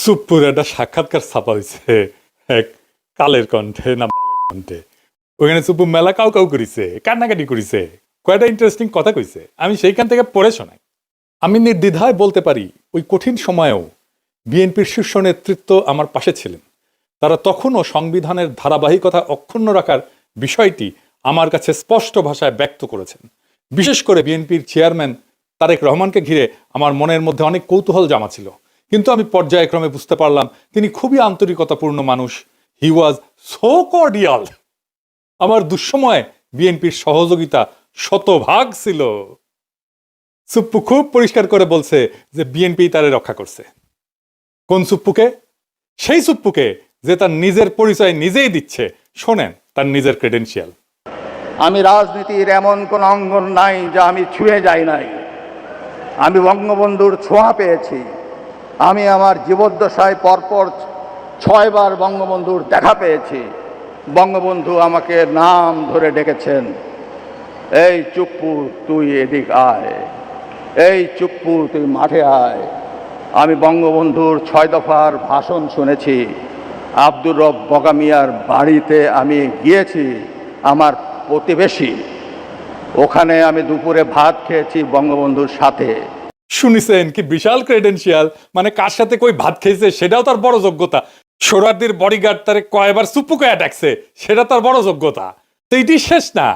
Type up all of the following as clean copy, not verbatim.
সুপ্পুর একটা সাক্ষাৎকার ছাপা হয়েছে এক কালের কণ্ঠে না বালের কণ্ঠে। ওখানে সুপ্পু মেলা কাউ কাউ করিছে, কান্নাকাটি করিছে, কয়টা ইন্টারেস্টিং কথা কইছে, আমি সেইখান থেকে পড়ে শোনাই। আমি নির্দ্বিধায় বলতে পারি ওই কঠিন সময়েও বিএনপির শীর্ষ নেতৃত্ব আমার পাশে ছিলেন। তারা তখনও সংবিধানের ধারাবাহিকতা অক্ষুণ্ণ রাখার বিষয়টি আমার কাছে স্পষ্ট ভাষায় ব্যক্ত করেছেন। বিশেষ করে বিএনপির চেয়ারম্যান তারেক রহমানকে ঘিরে আমার মনের মধ্যে অনেক কৌতূহল জমা ছিল, কিন্তু আমি পর্যায়ক্রমে বুঝতে পারলাম তিনি খুবই আন্তরিকতাপূর্ণ মানুষ। হি ওয়াজ সো কর্ডিয়াল। আমার দুঃসময়ে বিএনপির সহযোগিতা শতভাগ ছিল। সুপ্পু খুব পরিষ্কার করে বলছে যে বিএনপি তারে রক্ষা করছে। কোন সুপ্পুকে? সেই সুপ্পুকে যে তার নিজের পরিচয় নিজেই দিচ্ছে। শোনেন তার নিজের ক্রেডেনশিয়াল। আমি রাজনীতির এমন কোন অঙ্গন নাই যা আমি ছুঁয়ে যাই নাই। আমি বঙ্গবন্ধুর ছোঁয়া পেয়েছি। আমি আমার জীবদ্দশায় পরপর 6 বার বঙ্গবন্ধুর দেখা পেয়েছি। বঙ্গবন্ধু আমাকে নাম ধরে ডেকেছেন, এই চুপ্পু তুই এদিক আয়, এই চুপ্পু তুই মাঠে আয়। আমি বঙ্গবন্ধুর 6 দফার ভাষণ শুনেছি। আব্দুর রব বগামিয়ার বাড়িতে আমি গিয়েছি, আমার প্রতিবেশী। ওখানে আমি দুপুরে ভাত খেয়েছি বঙ্গবন্ধুর সাথে। শুনিছেন কি বিশাল ক্রেডেনশিয়াল? মানে কার সাথে কই ভাত খেয়েছে সেটাও তার বড় যোগ্যতা। সোহরাওয়ার্দীর বডিগার্ড তারে কয়বার সুপ্পুকে ডাকছে সেটা তার বড় যোগ্যতা। তো এটি শেষ না,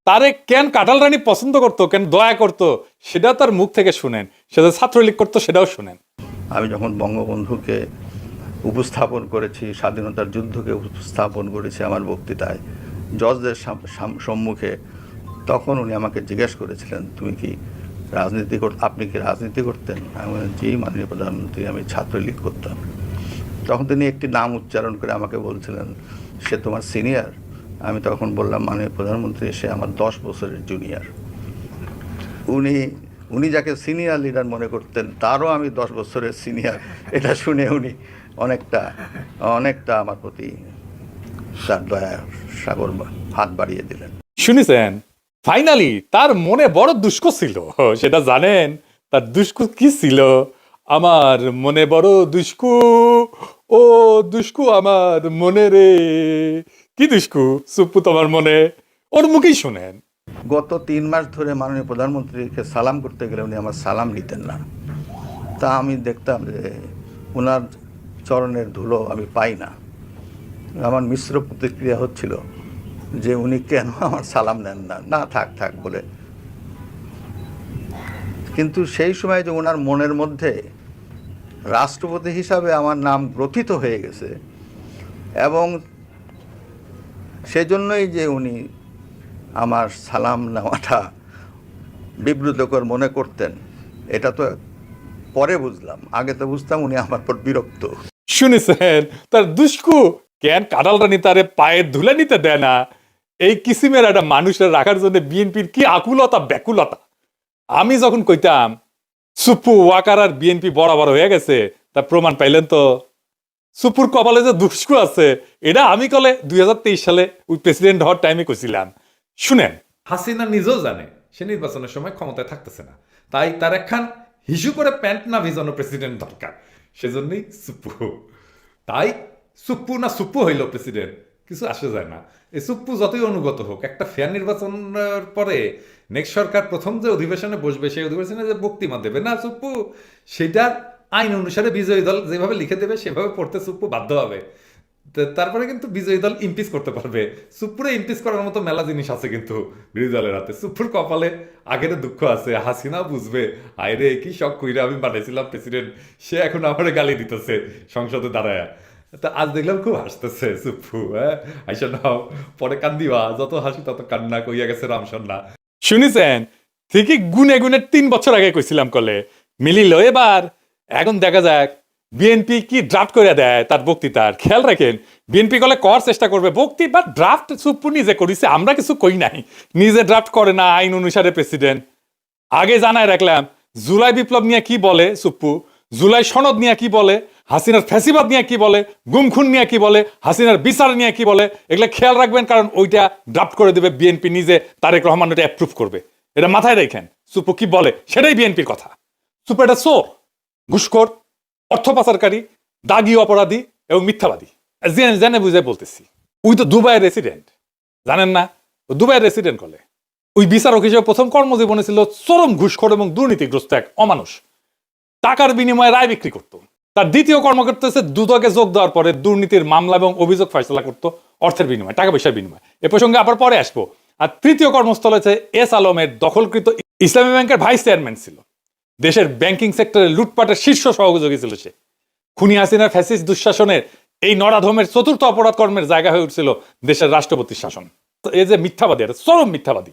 তারে কেন কাঁঠাল রানী পছন্দ করতো, কেন দয়া করতো, সেটা তার মুখ থেকে শুনেন। সে যে ছাত্রলীগ করতো সেটাও শুনেন। আমি যখন বঙ্গবন্ধুকে উপস্থাপন করেছি, স্বাধীনতার যুদ্ধকে উপস্থাপন করেছি আমার বক্তৃতায় জজদের সম্মুখে, তখন উনি আমাকে জিজ্ঞেস করেছিলেন, তুমি কি আপনি কি রাজনীতি করতেন? আমি বললাম, জি মাননীয় প্রধানমন্ত্রী, আমি ছাত্রলীগ করতাম। তখন তিনি একটি নাম উচ্চারণ করে আমাকে বলছিলেন, সে তোমার সিনিয়র? আমি তখন বললাম, মাননীয় প্রধানমন্ত্রী, সে আমার 10 বছরের জুনিয়র। উনি যাকে সিনিয়র লিডার মনে করতেন তারও আমি 10 বছরের সিনিয়র। এটা শুনে উনি অনেকটা আমার প্রতি তার দয়া সাগর হাত বাড়িয়ে দিলেন। শুনেছেন? ফাইনালি তার মনে বড় দুষ্ক ছিল। সেটা জানেন তার দুষ্কু কি ছিল? আমার মনে বড় দুষ্কু, ও দুষ্কু আমার মনে রে। কি দুষ্কু সুপ্পু তোমার মনে? ওর মুখেই শুনেন। গত 3 মাস ধরে মাননীয় প্রধানমন্ত্রীকে সালাম করতে গেলে উনি আমার সালাম নিতেন না। তা আমি দেখতাম যে ওনার চরণের ধুলো আমি পাই না। আমার মিশ্র প্রতিক্রিয়া হচ্ছিল যে উনি কেন আমার সালাম নেন না, না থাক বলে। কিন্তু সেই সময় যে ওনার মনের মধ্যে রাষ্ট্রপতি হিসাবে আমার নাম গ্রথিত হয়ে গেছে, এবং সেজন্যই যে উনি আমার সালাম নেওয়াটা বিব্রতকর মনে করতেন, এটা তো পরে বুঝলাম। আগে তো বুঝতাম উনি আমার পর বিরক্ত। শুনেছেন তার দুষ্কু? কেন কাঁঠাল রানী তারে পায়ের ধুলে নিতে দেয় না? এই কিসিমের একটা মানুষের রাখার জন্য বিএনপির কি আকুলতা ব্যাকুলতা। আমি যখন কইতাম সুপ্পু ওয়াকার আর বিএনপি বরাবর হয়ে গেছে, তার প্রমাণ পাইলেন তো। সুপুর কপালে যে দুষ্কু আছে এটা আমি কলে 2023 সালে ওই প্রেসিডেন্ট হওয়ার টাইমে কইছিলাম। শুনেন, হাসিনা নিজেও জানে সে নির্বাচনের সময় ক্ষমতায় থাকতেছে না, তাই তার একখান হিসু করে প্যান্ট না ভিজানো প্রেসিডেন্ট দরকার। সেজন্যই সুপ্পু। তাই সুপ্পু না সুপ্পু হইল প্রেসিডেন্ট কিছু আসে যায় না। এই সুপ্পু যতই অনুগত হোক, একটা ফেয়ার নির্বাচনের পরে নেক্সট সরকার প্রথম যে অধিবেশনে বসবে সেই অধিবেশনে যে বক্তৃতা দেবে না সুপ্পু, সেটার আইন অনুসারে বিজয়ী দল যেভাবে লিখে দেবে সেভাবে পড়তে সুপ্পু বাধ্য হবে। তারপরে কিন্তু বিজয়ী দল ইমপিচ করতে পারবে। সুপ্পুরে ইমপিচ করার মতো মেলা জিনিস আছে কিন্তু বিরোধী দলের হাতে। সুপ্পুর কপালে আগের দুঃখ আছে, হাসিনা বুঝবে আইরে কি শখ কইরা আমি বানাইছিলাম প্রেসিডেন্ট, সে এখন আমার গালি দিতেছে সংসদে দাঁড়ায়। তা আজ দেখলাম খুব হাসতেছে সুপ্পু। হ্যাঁ আইসা নাও, পরে কান্দিবা, যত হাসি তত কান্না, কইয়া গেছে রামসন্না। শুনিছেন? ঠিকই গুনে গুনে 3 বছর আগে কইছিলাম কলে মিলিল এবার। এখন দেখা যাক বিএনপি কি ড্রাফট করে দেয় তার বক্তৃতার। খেয়াল রাখেন, বিএনপি কলে করার চেষ্টা করবে বক্তৃতা ড্রাফট সুপ্পু নিজে করিছে, আমরা কিছু কই নাই। নিজে ড্রাফট করে না আইন অনুসারে প্রেসিডেন্ট। আগে জানায় রাখলাম জুলাই বিপ্লব নিয়ে কি বলে সুপ্পু, জুলাই সনদ নিয়ে কি বলে, হাসিনার ফ্যাসিবাদ নিয়ে কি বলে, গুমখুন নিয়ে কি বলে, হাসিনার বিচার নিয়ে কি বলে, এগুলো খেয়াল রাখবেন, কারণ ওইটা ড্রাফট করে দেবে বিএনপি নিজে। তারেক রহমান এটা অ্যাপ্রুভ করবে। এটা মাথায় রাখেন। সুপ্পু কি বলে সেটাই বিএনপির কথা। সুপ্পু এটা ঘুষখোর, অর্থ পাচারকারী, দাগি অপরাধী এবং মিথ্যাবাদী। জেনে জেনে বুঝে বলতেছি, ওই তো দুবাইয়ের রেসিডেন্ট, জানেন না? ও দুবাইয়ের রেসিডেন্ট বলে। ওই বিচারক হিসেবে প্রথম কর্মজীবনে ছিল চরম ঘুষখোর এবং দুর্নীতিগ্রস্ত এক অমানুষ। টাকার বিনিময়ে রায় বিক্রি করতো। তার দ্বিতীয় কর্মকর্তা হচ্ছে দুদকে যোগ দেওয়ার পরে দুর্নীতির মামলা এবং অভিযোগ ফয়সলা করতো অর্থের বিনিময়ে, টাকা পয়সার বিনিময়ে। এ প্রসঙ্গে আবার পরে আসবো। আর তৃতীয় কর্মস্থল হচ্ছে এস আলমের দখলকৃত ইসলামী ব্যাংকের ভাইস চেয়ারম্যান ছিল। দেশের ব্যাংকিং সেক্টরে লুটপাটের শীর্ষ সহযোগী ছিল সে। খুনি হাসিনার ফ্যাসিস্ট দুঃশাসনের এই নরাধমের চতুর্থ অপরাধ কর্মের জায়গা হয়ে উঠছিল দেশের রাষ্ট্রপতির শাসন। এই যে মিথ্যাবাদী, এটা চরম মিথ্যাবাদী,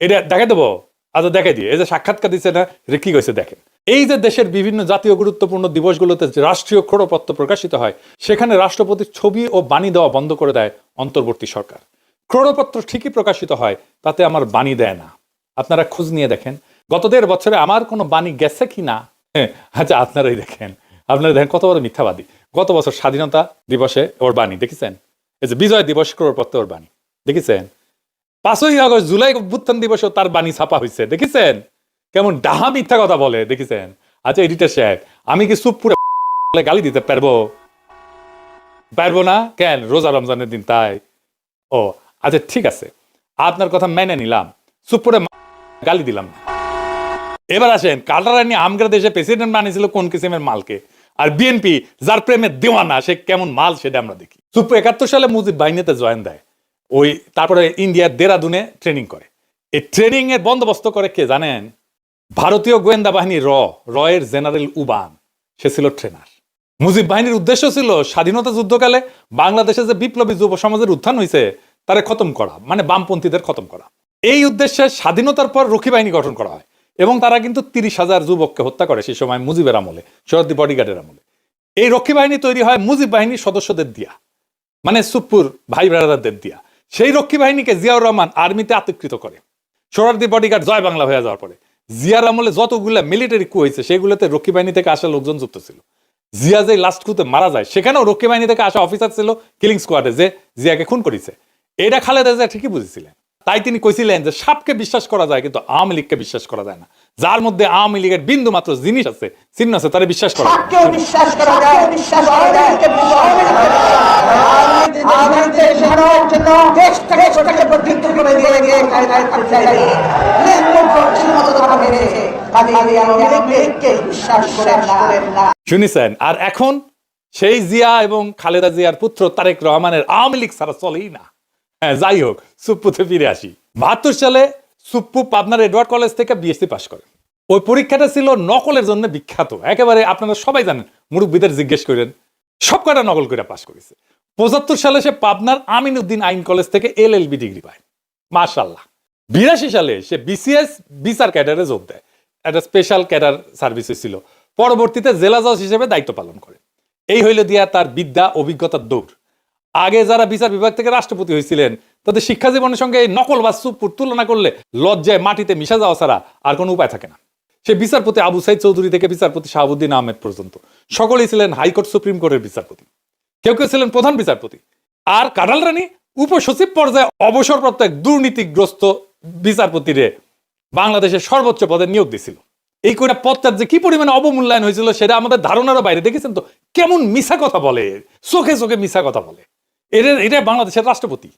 এটা দেখে দেবো। আচ্ছা দেখে দিয়ে, এই যে সাক্ষাৎকার দিচ্ছে না, কি কইছে দেখেন। এই যে দেশের বিভিন্ন জাতীয় গুরুত্বপূর্ণ দিবসগুলোতে যে রাষ্ট্রীয় ক্ষোড়পত্র প্রকাশিত হয়, সেখানে রাষ্ট্রপতির ছবি ও বাণী দেওয়া বন্ধ করে দেয় অন্তর্বর্তী সরকার। ক্ষোড়পত্র ঠিকই প্রকাশিত হয়, তাতে আমার বাণী দেয় না। আপনারা খোঁজ নিয়ে দেখেন গত 1.5 বছরে আমার কোনো বাণী গেছে কি না। আচ্ছা আপনারাই দেখেন, আপনারা দেখেন কত বড় মিথ্যাবাদী। গত বছর স্বাধীনতা দিবসে ওর বাণী দেখেছেন? এই যে বিজয় দিবস ক্ষোড়পত্রে ওর বাণী দেখেছেন? 5ই আগস্ট জুলাই অভ্যুত্থান দিবসে তার বাণী ছাপা হয়েছে, দেখেছেন? কেমন ডাহা মিথ্যা কথা বলে, দেখেছেন? আচ্ছা এডিটর সাহেব, আমি কি চুপ পুরো গালি দিতে পারবো? পারবো না কেন? রোজা রমজানের দিন তাই। ও আচ্ছা ঠিক আছে, আপনার কথা মেনে নিলাম, চুপ করে গালি দিলাম না। এবার আসেন, কাটারানি আমগরা দেশে প্রেসিডেন্ট বানিয়েছিল কোন কিসিমের মালকে, আর বিএনপি যার প্রেমে দেওয়ানা সে কেমন মাল সেটা আমরা দেখি। চুপ 71 সালে মুজিব বাহিনীতে জয়েন দেয়, ওই তারপরে ইন্ডিয়ার দেরাদুনে ট্রেনিং করে। এই ট্রেনিং এর বন্দোবস্ত করে কে জানেন? ভারতীয় গোয়েন্দা বাহিনী রয়ের জেনারেল উবান, সে ছিল ট্রেনার। মুজিব বাহিনীর উদ্দেশ্য ছিল স্বাধীনতা যুদ্ধকালে বাংলাদেশে যে বিপ্লবী যুব সমাজের উত্থান হয়েছে তারে খতম করা, মানে বামপন্থীদের খতম করা। এই উদ্দেশ্যে স্বাধীনতার পর রক্ষী বাহিনী গঠন করা হয় এবং তারা কিন্তু 30,000 যুবককে হত্যা করে সেই সময় মুজিবের আমলে, শরদি বডিগার্ডের আমলে। এই রক্ষী বাহিনী তৈরি হয় মুজিব বাহিনীর সদস্যদের দিয়া, মানে সুপ্পুর ভাই ব্রাদারদের দিয়া। সেই রক্ষী বাহিনীকে জিয়াউর রহমান আর্মিতে আত্মীকৃত করে। সোহরাওয়ার্দী বডিগার্ড জয় বাংলা হয়ে যাওয়ার পরে জিয়ার আমলে যতগুলা মিলিটারি কু হয়েছে সেগুলোতে রক্ষী বাহিনী থেকে আসা লোকজন যুক্ত ছিল। জিয়া যে লাস্ট কুতে মারা যায় সেখানেও রক্ষী বাহিনী থেকে আসা অফিসার ছিল কিলিং স্কোয়াডে, যে জিয়াকে খুন করেছে। এটা খালেদা জিয়া ঠিকই বুঝেছিলেন। তাই তিনি কইছিলেন যে সাপকে বিশ্বাস করা যায় কিন্তু আওয়ামী লীগকে বিশ্বাস করা যায় না। যার মধ্যে আওয়ামী লীগের বিন্দু মাত্র জিনিস আছে, চিহ্ন আছে, তারা বিশ্বাস করা যায়। শুনেছেন? আর এখন সেই জিয়া এবং খালেদা জিয়ার পুত্র তারেক রহমানের আওয়ামী লীগ ছাড়া চলেই না। হ্যাঁ যাই হোক, সুপ্পুতে ফিরে আসি। 72 সালে সুপ্পু পাবনার এডওয়ার্ড কলেজ থেকে বিএসসি পাশ করে। ওই পরীক্ষাটা ছিল নকলের জন্য বিখ্যাত, একেবারে আপনারা সবাই জানেন, মুরব্বীদের জিজ্ঞেস করেন, সব কটা নকল করে পাশ করেছে। 75 সালে সে পাবনার আমিনউদ্দিন আইন কলেজ থেকে LLB ডিগ্রি পায়, মাশাআল্লাহ। 82 সালে সে BCS বিচার ক্যাডারে যোগ দেয়, একটা স্পেশাল ক্যাডার সার্ভিস ছিল। পরবর্তীতে জেলা জজ হিসেবে দায়িত্ব পালন করে। এই হইল দিয়া তার বিদ্যা অভিজ্ঞতার দৌড়। আগে যারা বিচার বিভাগ থেকে রাষ্ট্রপতি হয়েছিলেন তাদের শিক্ষা জীবনের সঙ্গে এই নকল বা সুপুর তুলনা করলে লজ্জায় মাটিতে মিশা যাওয়া ছাড়া আর কোনো উপায় থাকে না। সে বিচারপতি আবু সাইদ চৌধুরী থেকে বিচারপতি শাহাবুদ্দিন আহমেদ পর্যন্ত সকলেই ছিলেন হাইকোর্ট সুপ্রিম কোর্টের বিচারপতি, কেউ কেউ ছিলেন প্রধান বিচারপতি। আর কাঁঠাল রানী উপসচিব পর্যায়ে অবসরপ্রাপ্ত এক দুর্নীতিগ্রস্ত বিচারপতিরে বাংলাদেশের সর্বোচ্চ পদে নিয়োগ দিছিল। এই কয়টা পদটার যে কি পরিমাণে অবমূল্যায়ন হয়েছিল সেটা আমাদের ধারণারও বাইরে। দেখেছেন তো কেমন মিছা কথা বলে, চোখে চোখে মিছা কথা বলে। এটা বাংলাদেশের রাষ্ট্রপতি।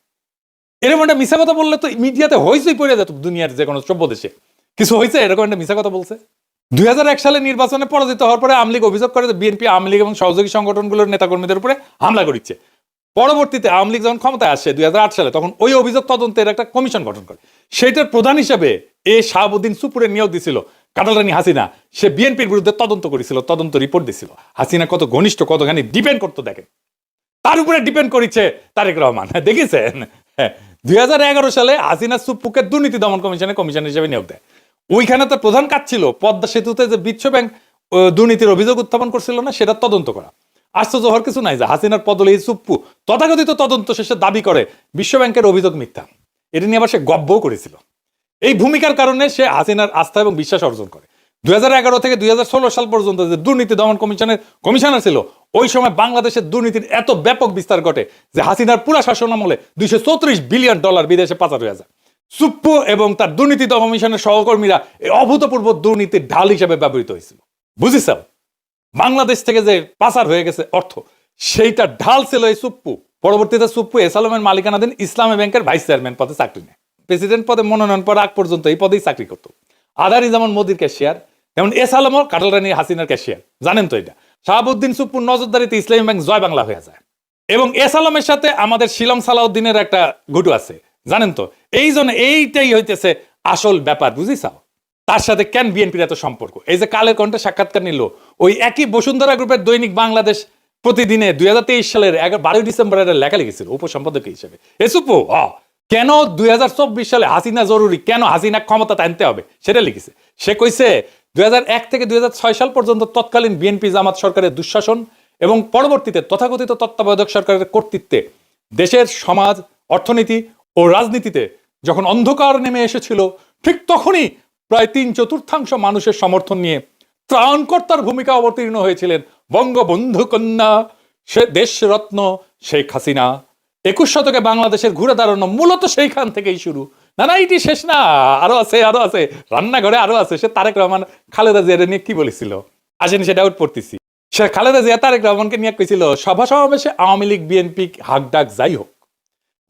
এরকম একটা মিছা কথা বললে তো মিডিয়াতে হইচই পড়ে যেত দুনিয়ার যে কোনো সভ্য দেশে। কিছু হয়েছে এরকম একটা মিছা কথা বলছে। 2001 সালে নির্বাচনে পরাজিত হওয়ার পরে আওয়ামী লীগ অভিযোগ করে যে বিএনপি, আওয়ামী লীগ এবং সহযোগী সংগঠনগুলোর নেতাকর্মীদের উপরে হামলা করেছে। পরবর্তীতে আওয়ামী লীগ যখন ক্ষমতায় আসে 2008 সালে, তখন ওই অভিযোগ তদন্তের একটা কমিশন গঠন করে। সেটার প্রধান হিসেবে শাহাবুদ্দিন সুপুরে নিয়োগ দিছিল কাঁঠাল রানী হাসিনা। সে বিএনপির বিরুদ্ধে তদন্ত করেছিল, তদন্ত রিপোর্ট দিছিল। হাসিনা কত ঘনিষ্ঠ, কতখানি ডিপেন্ড করতো দেখেন, তার উপরে ডিপেন্ড করেছে তারেক রহমান। দেখেছেন? 2011 সালে হাসিনা সুপ্পুকে দুর্নীতি দমন কমিশন হিসেবে নিয়োগ দেয়। ওইখানে তার প্রধান কাজ ছিল পদ্মা সেতুতে যে বিশ্ব ব্যাংক দুর্নীতির অভিযোগ উত্থাপন করছিল না, সেটা তদন্ত করা। আশ্চর্য হওয়ার কিছু নাই যে হাসিনার পদলে সুপ্পু তথাকথিত তদন্ত শেষে দাবি করে বিশ্ব ব্যাংকের অভিযোগ মিথ্যা। এটা নিয়ে আবার সে গব্বও করেছিল। এই ভূমিকার কারণে সে হাসিনার আস্থা এবং বিশ্বাস অর্জন করে। 2011 থেকে 2016 সাল পর্যন্ত যে দুর্নীতি দমন কমিশনের কমিশনার ছিল, ওই সময় বাংলাদেশের দুর্নীতির এত ব্যাপক বিস্তার ঘটে যে হাসিনার পুরা শাসন আমলে $234 বিলিয়ন বিদেশে পাচার হয়ে যায়। সুপ্পু এবং তার দুর্নীতি দমন কমিশনের সহকর্মীরা এই অভূতপূর্ব দুর্নীতির ঢাল হিসেবে ব্যবহৃত হয়েছিল। বুঝেছ? বাংলাদেশ থেকে যে পাচার হয়ে গেছে অর্থ, সেইটা ঢাল ছিল এই সুপ্পু। পরবর্তীতে সুপ্পু এসালামের মালিকানাধীন ইসলামী ব্যাংকের ভাইস চেয়ারম্যান পদে চাকরি নেয়। প্রেসিডেন্ট পদে মনোনয়ন পর আগ পর্যন্ত এই পদেই চাকরি করতো। আদারি যেমন মোদির ক্যাশিয়ার, তেমন এসালামও কাটাল রানী হাসিনার ক্যাশিয়ার। জানেন তো এটা। শাহাবুদ্দিন সুপ্পুর নজরদারিতে ইসলামী ব্যাংক জয় বাংলা হয়ে যায়। এবং এসালামের সাথে আমাদের শিলং সালাউদ্দিনের একটা ঘুটু আছে, জানেন তো। এই জন্য এইটাই হইতেছে আসল ব্যাপার, বুঝিসাও। তার সাথে কেন বিএনপির এত সম্পর্ক? এই যে কালের কণ্ঠে সাক্ষাৎকার নিল, ওই একই বসুন্ধরা গ্রুপের দৈনিক বাংলাদেশ প্রতিদিনে 2023 সালের 12 ডিসেম্বরের লেখা লিখেছিল উপসম্পাদক হিসেবে। এসুপো কেন 2024 সালে হাসিনা জরুরি, কেন হাসিনা ক্ষমতা আনতে হবে সেটা লিখেছে। সে কইছে 2001 থেকে 2006 সাল পর্যন্ত তৎকালীন বিএনপি জামাত সরকারের দুঃশাসন এবং পরবর্তীতে তথাকথিত তত্ত্বাবধায়ক সরকারের কর্তৃত্বে দেশের সমাজ, অর্থনীতি ও রাজনীতিতে যখন অন্ধকার নেমে এসেছিল, ঠিক তখনই প্রায় 3/4 মানুষের সমর্থন নিয়ে ত্রাণকর্তার ভূমিকা অবতীর্ণ হয়েছিলেন বঙ্গবন্ধু কন্যা, সে দেশরত্ন শেখ হাসিনা। 21 শতকে বাংলাদেশের ঘুরে দাঁড়ানো মূলত সেইখান থেকেই শুরু। না না, এটি শেষ না, আরো আছে, আরো আছে, রান্নাঘরে আরো আছে। সে তারেক রহমান খালেদা জিয়ার নিয়ে কি বলেছিল, আসেন সেটা আউট পড়তেছি। সে খালেদা জিয়া তারেক রহমানকে নিয়ে কইছিল, সভা সমাবেশে আওয়ামী লীগ বিএনপি হাক ডাক যাই হোক,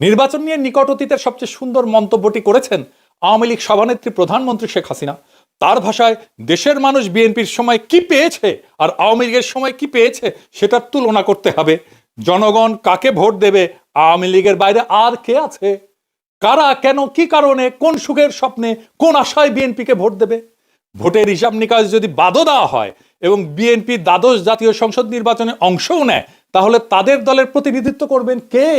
নির্বাচন নিয়ে নিকট অতীতের সবচেয়ে সুন্দর মন্তব্যটি করেছেন আওয়ামী লীগ সভানেত্রী প্রধানমন্ত্রী শেখ হাসিনা। তার ভাষায়, দেশের মানুষ বিএনপির সময় কি পেয়েছে আর আওয়ামী লীগের সময় কি পেয়েছে সেটার তুলনা করতে হবে। জনগণ কাকে ভোট দেবে, আওয়ামী লীগের বাইরে আর কে আছে? কারা, কেন, কি কারণে, কোন সুখের স্বপ্নে, কোন আশায় বিএনপিকে ভোট দেবে? ভোটের হিসাব নিকাশ যদি বাদও দেওয়া হয় এবং বিএনপি দ্বাদশ জাতীয় সংসদ নির্বাচনে অংশও নেয়, তাহলে তাদের দলের প্রতিনিধিত্ব করবেন কে?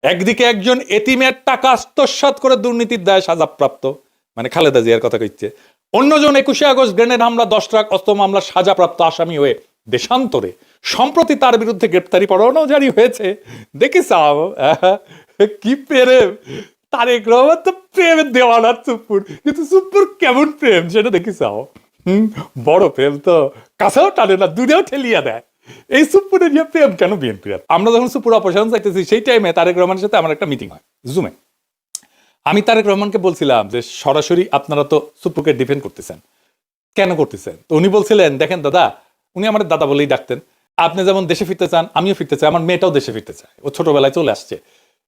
একদিকে একজন এতিমের টাকা আত্মসাৎ করে দুর্নীতির দায়ে সাজাপ্রাপ্ত, মানে খালেদা জিয়ার কথা কইছে, অন্যজন 21শে আগস্ট গ্রেনেড হামলা, 10 ট্রাক অস্ত্র মামলা সাজাপ্রাপ্ত আসামি হয়ে দেশান্তরে। সম্প্রতি তার বিরুদ্ধে গ্রেপ্তারি পরোয়ানাও জারি হয়েছে। দেখিসাও কি প্রেম! তারেক রহমান তো প্রেমের দেওয়ানা সুপ্পুর, কিন্তু সুপ্পুর কেমন প্রেম সেটা দেখিসাও। বড় প্রেম তো কাছেও টানে না, দূরেও ঠেলিয়া দেয়। এই সুপ্পুরের নিয়ে প্রেম কেন বিএনপির? আমরা যখন সুপ্পুর অপসারণ চাইতেছি, সেই টাইমে তারেক রহমানের সাথে আমার একটা মিটিং হয় জুমে। আমি তারেক রহমানকে বলছিলাম যে সরাসরি আপনারা তো সুপ্পুকে ডিফেন্ড করতেছেন, কেন করতেছেন? তো উনি বলছিলেন, দেখেন দাদা, উনি আমার দাদা বলেই ডাকতেন, আপনি যেমন দেশে ফিরতে চান, আমিও ফিরতে চাই, আমার মেয়েটাও দেশে ফিরতে চায়, ও ছোটবেলায় চলে আসছে।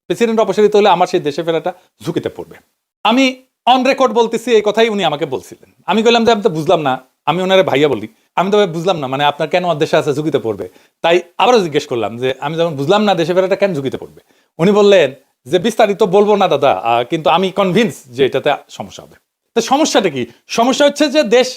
প্রেসিডেন্ট অপসারিত হলে আমার সেই দেশে ফেরাটা ঝুঁকিতে পড়বে। আমি অন রেকর্ড বলতেছি, এই কথাই উনি আমাকে বলছিলেন। আমি বললাম যে আমি তো বুঝলাম না, আমি ওনারে ভাইয়া বলি, আমি তো বুঝলাম না, মানে আপনার কেন দেশে আছে ঝুঁকিতে পড়বে? তাই আবারও জিজ্ঞেস করলাম যে আমি যখন বুঝলাম না দেশে ফেরাটা কেন ঝুঁকিতে পড়বে, উনি বললেন যে বিস্তারিত বলবো না দাদা, কিন্তু আমি কনভিন্স যে এটাতে সমস্যা হবে। তো সমস্যাটা কি? সমস্যা হচ্ছে যে দেশ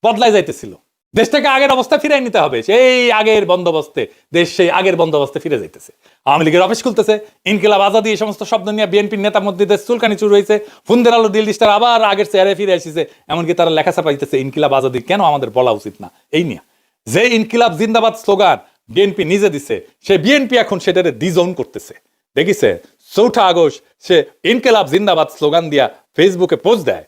বদলায় যাইতেছিল, দেশটাকে আগের অবস্থা ফিরাই নিতে হবে। সেই আগের বন্দোবস্তে, দেশ সেই আগের বন্দোবস্তে ফিরে যাইতেছে। আওয়ামী লীগের অফিস খুলতেছে, ইনকিলাব আজাদি, এই সমস্ত শব্দ নিয়ে বিএনপির নেতার মধ্যে দেশ চুলকানি শুরু হয়েছে। ফুন্দের আলো দিল স্টার আবার আগের চেয়ারে ফিরে এসেছে, এমনকি তারা লেখা ছাপাইতেছে ইনকিলাব আজাদি কেন আমাদের বলা উচিত না, এই নিয়ে। যে ইনকিলাব জিন্দাবাদ স্লোগান বিএনপি নিজে দিছে, সে বিএনপি এখন সেটারে ডিজোন করতেছে। দেখিছে 4 আগস্ট সে ইনকিলাব জিন্দাবাদ স্লোগান দিয়া ফেসবুকে পোস্ট দেয়,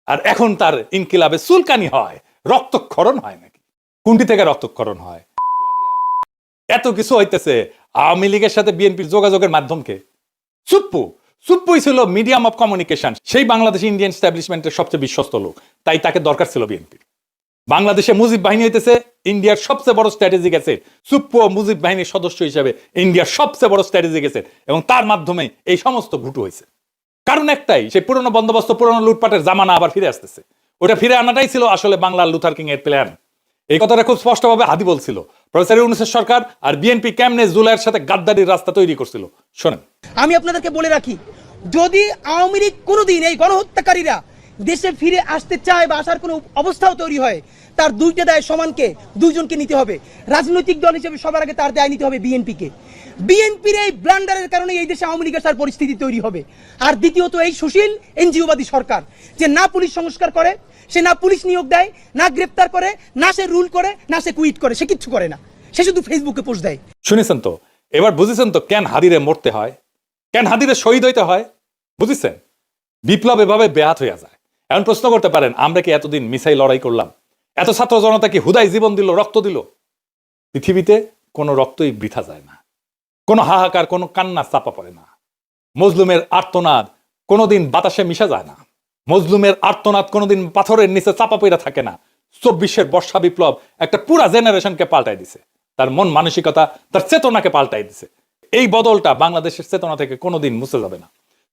আর এখন তার ইনকিলাবে চুলকানি হয়, রক্তক্ষরণ হয় নাকি? কোনটি থেকে রক্তক্ষরণ হয়? এত কিছু হইতেছে, আওয়ামী লীগের সাথে বিএনপির যোগাযোগের মাধ্যমকে সুপ্পুই ছিল মিডিয়াম অফ কমিউনিকেশন। সেই বাংলাদেশ ইন্ডিয়ান এস্টাবলিশমেন্টের সবচেয়ে বিশ্বস্ত লোক, তাই তাকে দরকার ছিল বিএনপির। বাংলাদেশে মুজিব বাহিনী হইতেছে ইন্ডিয়ার সবচেয়ে বড় স্ট্র্যাটেজিক অ্যাসেট। সুপ্পু মুজিব বাহিনীর সদস্য হিসেবে ইন্ডিয়ার সবচেয়ে বড় স্ট্র্যাটেজিক অ্যাসেট, এবং তার মাধ্যমে এই সমস্ত ঘুটু হয়েছে। কারণ একটাই, সেই পুরনো বন্দোবস্ত, পুরনো লুটপাটের জামানা আবার ফিরে আসতেছে। ওটা ফিরে আনাটাই ছিল আসলে বাংলার লুথার কিং এর প্ল্যান। এই কথাটা খুব স্পষ্টভাবে হাদি বলছিল। প্রফেসর ইউনূসের সরকার আর বিএনপি কেমনে জুলাইয়ের সাথে গাদ্দারির রাস্তা তৈরি করছিল, শোনেন। আমি আপনাদেরকে বলে রাখি, যদি আওয়ামী লীগ কোনোদিন এই গণহত্যাকারীরা দেশে ফিরে আসতে চায় বা আসার কোনো অবস্থাও তৈরি হয়, তার দুইটা দায় সমানকে, দুইজনকে নিতে হবে। রাজনৈতিক দল হিসেবে সবার আগে তার দায় নিতে হবে বিএনপিকে। বিএনপির এই ব্লান্ডারের কারণে এই দেশে আওয়ামী লীগের পরিস্থিতি তৈরি হবে। আর দ্বিতীয়ত, এই সুশীল এনজিওবাদী সরকার যে না পুলিশ সংস্কার করে, সে না পুলিশ নিয়োগ দেয়, না গ্রেপ্তার করে, না সে রুল করে, না সে কুইট করে, সে কিচ্ছু করে না, সে শুধু ফেসবুকে পোস্ট দেয়। শুনেছেন তো? এবার বুঝেছেন তো কেন হাদিরে মরতে হয়, কেন হাদিরে শহীদ হইতে হয়? বুঝেছেন? বিপ্লব এভাবে ব্যাহত হইয়া যায়। এখন প্রশ্ন করতে পারেন, আমরা কি এতদিন মিসাই লড়াই করলাম? এত ছাত্র জনতা কি হুদাই জীবন দিল, রক্ত দিল? পৃথিবীতে কোনো রক্তই বৃথা যায় না, কোনো হাহাকার, কোনো কান্না চাপা পড়ে না। মজলুমের আর্তনাদ কোনোদিন বাতাসে মিশা যায় না, মজলুমের আর্তনাদ কোনোদিন পাথরের নিচে চাপা পড়ে থাকে না। 24-এর বর্ষা বিপ্লব একটা পুরা জেনারেশনকে পাল্টাই দিছে, তার মন মানসিকতা, তার চেতনাকে পাল্টাই দিছে। এই বদলটা বাংলাদেশের চেতনা থেকে কোনোদিন মুছে যাবে না।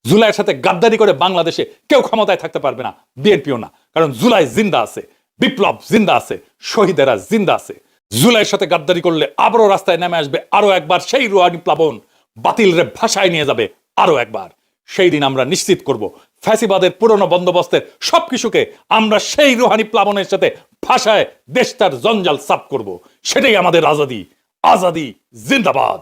জুলাইয়ের সাথে গাদ্দারি করে বাংলাদেশে কেউ ক্ষমতায় থাকতে পারবে না, বিএনপিও না। কারণ জুলাই জিন্দা আছে, বিপ্লব জিন্দা আছে, শহীদেরা জিন্দা আছে। জুলাইয়ের সাথে গাদ্দারি করলে আবারও রাস্তায় নেমে আসবে আরো একবার সেই রুহানি প্লাবন, বাতিল রে ভাষায় নিয়ে যাবে আরো একবার। সেই দিন আমরা নিশ্চিত করব ফ্যাসিবাদের পুরনো বন্দোবস্তের সবকিছুকে আমরা সেই রুহানি প্লাবনের সাথে ভাষায় দেশটার জঞ্জাল সাফ করব। সেটাই আমাদের আজাদি। আজাদি জিন্দাবাদ।